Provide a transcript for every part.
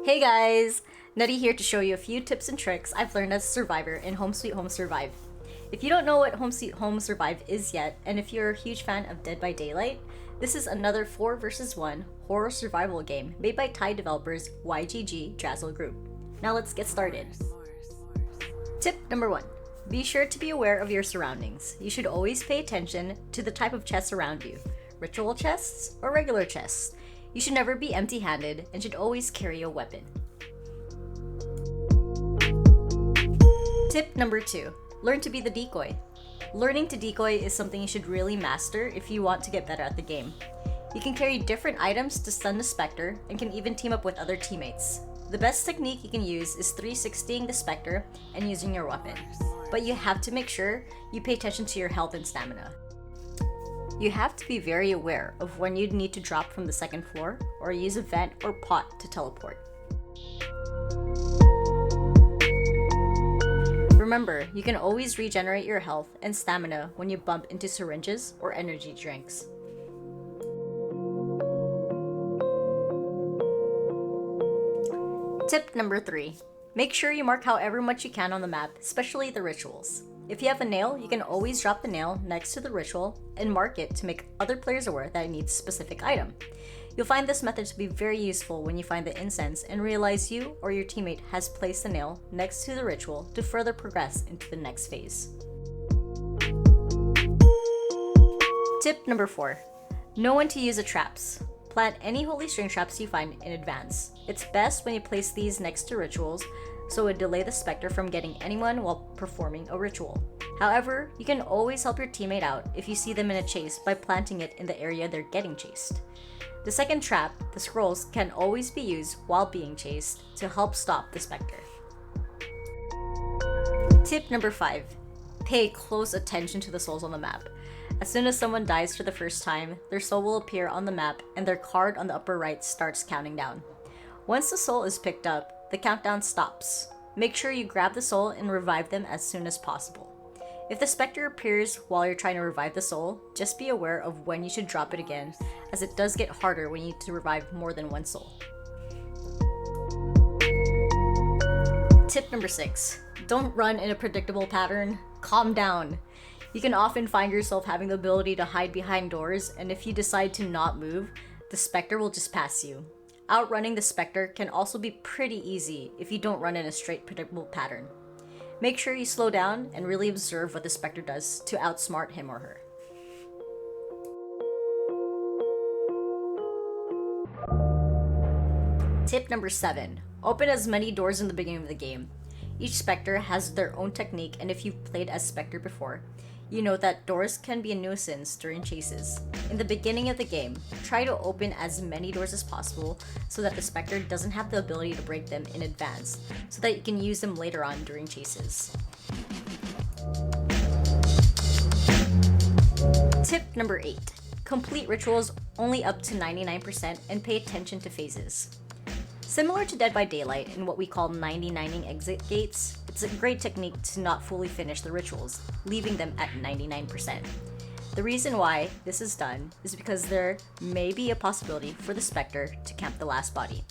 Hey guys! Nutty here to show you a few tips and tricks I've learned as a survivor in Home Sweet Home Survive. If you don't know what Home Sweet Home Survive is yet, and if you're a huge fan of Dead by Daylight, this is another 4 versus 1 horror survival game made by Thai developers YGG Drazzle Group. Now let's get started. Tip number 1. Be sure to be aware of your surroundings. You should always pay attention to the type of chests around you. Ritual chests or regular chests. You should never be empty-handed and should always carry a weapon. Tip number 2. Learn to be the decoy. Learning to decoy is something you should really master if you want to get better at the game. You can carry different items to stun the Spectre and can even team up with other teammates. The best technique you can use is 360ing the Spectre and using your weapon. But you have to make sure you pay attention to your health and stamina. You have to be very aware of when you'd need to drop from the second floor or use a vent or pot to teleport. Remember, you can always regenerate your health and stamina when you bump into syringes or energy drinks. Tip number 3. Make sure you mark however much you can on the map, especially the rituals. If you have a nail, you can always drop the nail next to the ritual and mark it to make other players aware that it needs a specific item. You'll find this method to be very useful when you find the incense and realize you or your teammate has placed the nail next to the ritual to further progress into the next phase. Tip number 4. Know when to use the traps. Plant any holy string traps you find in advance. It's best when you place these next to rituals, so it would delay the Spectre from getting anyone while performing a ritual. However, you can always help your teammate out if you see them in a chase by planting it in the area they're getting chased. The second trap, the scrolls, can always be used while being chased to help stop the Spectre. Tip number 5. Pay close attention to the souls on the map. As soon as someone dies for the first time, their soul will appear on the map and their card on the upper right starts counting down. Once the soul is picked up, the countdown stops. Make sure you grab the soul and revive them as soon as possible. If the Spectre appears while you're trying to revive the soul, just be aware of when you should drop it again, as it does get harder when you need to revive more than one soul. Tip number 6. Don't run in a predictable pattern. Calm down. You can often find yourself having the ability to hide behind doors, and if you decide to not move, the Spectre will just pass you. Outrunning the Spectre can also be pretty easy if you don't run in a straight predictable pattern. Make sure you slow down and really observe what the Spectre does to outsmart him or her. Tip number 7. Open as many doors in the beginning of the game. Each Spectre has their own technique, and if you've played as Spectre before, you know that doors can be a nuisance during chases. In the beginning of the game, try to open as many doors as possible so that the Spectre doesn't have the ability to break them in advance, so that you can use them later on during chases. Tip number 8. Complete rituals only up to 99% and pay attention to phases. Similar to Dead by Daylight in what we call 99ing exit gates, it's a great technique to not fully finish the rituals, leaving them at 99%. The reason why this is done is because there may be a possibility for the Spectre to camp the last body.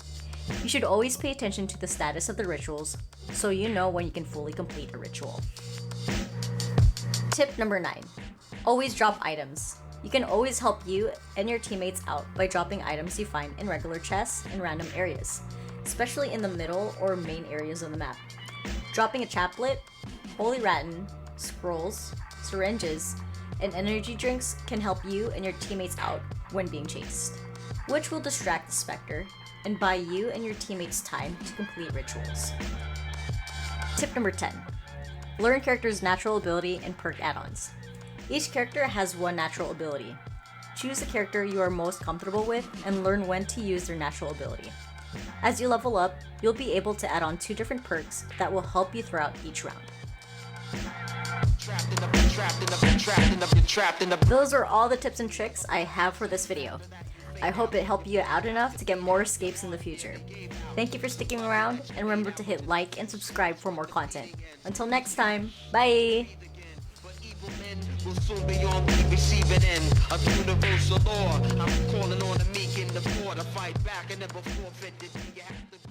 You should always pay attention to the status of the rituals so you know when you can fully complete a ritual. Tip number 9. Always drop items. You can always help you and your teammates out by dropping items you find in regular chests and random areas, especially in the middle or main areas of the map. Dropping a chaplet, holy rattan, scrolls, syringes, and energy drinks can help you and your teammates out when being chased, which will distract the Spectre and buy you and your teammates time to complete rituals. Tip number 10. Learn characters' natural ability and perk add-ons. Each character has one natural ability. Choose the character you are most comfortable with and learn when to use their natural ability. As you level up, you'll be able to add on 2 different perks that will help you throughout each round. Those are all the tips and tricks I have for this video. I hope it helped you out enough to get more escapes in the future. Thank you for sticking around, and remember to hit like and subscribe for more content. Until next time, bye! Will soon be on the receiving end of universal law. I'm calling on the meek and the poor to fight back and never forfeit. You have to